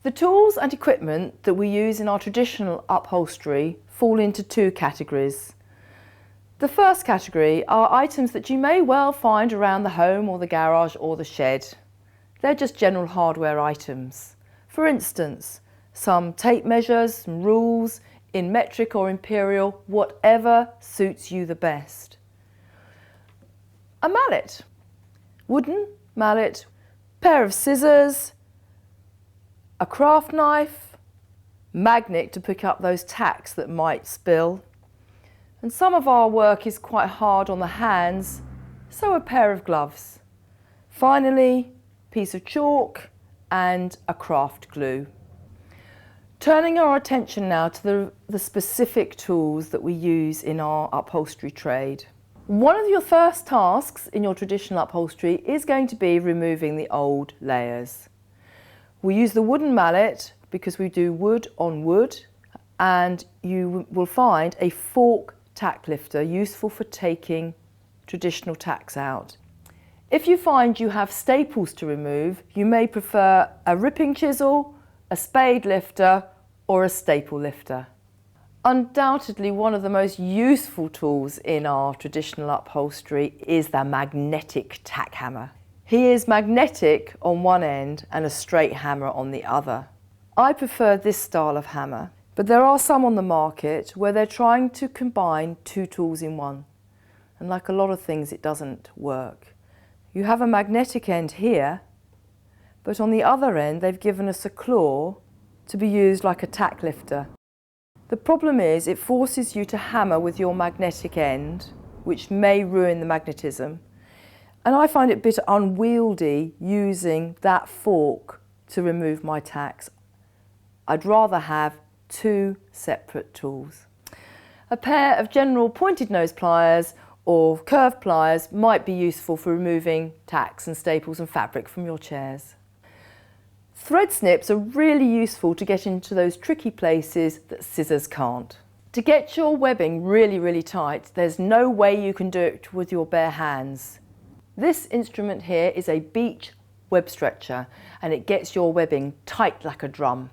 The tools and equipment that we use in our traditional upholstery fall into two categories. The first category are items that you may well find around the home or the garage or the shed. They're just general hardware items. For instance, some tape measures and rules in metric or imperial, whatever suits you the best. A mallet, wooden mallet, pair of scissors, a craft knife, magnet to pick up those tacks that might spill. And some of our work is quite hard on the hands, so a pair of gloves. Finally, a piece of chalk and a craft glue. Turning our attention now to the specific tools that we use in our upholstery trade. One of your first tasks in your traditional upholstery is going to be removing the old layers. We use the wooden mallet because we do wood on wood, and you will find a fork tack lifter useful for taking traditional tacks out. If you find you have staples to remove, you may prefer a ripping chisel, a spade lifter or a staple lifter. Undoubtedly, one of the most useful tools in our traditional upholstery is the magnetic tack hammer. He is magnetic on one end and a straight hammer on the other. I prefer this style of hammer, but there are some on the market where they're trying to combine two tools in one. And like a lot of things, it doesn't work. You have a magnetic end here, but on the other end, they've given us a claw to be used like a tack lifter. The problem is it forces you to hammer with your magnetic end, which may ruin the magnetism. And I find it a bit unwieldy using that fork to remove my tacks. I'd rather have two separate tools. A pair of general pointed nose pliers or curved pliers might be useful for removing tacks and staples and fabric from your chairs. Thread snips are really useful to get into those tricky places that scissors can't. To get your webbing really tight, there's no way you can do it with your bare hands. This instrument here is a beech web stretcher, and it gets your webbing tight like a drum.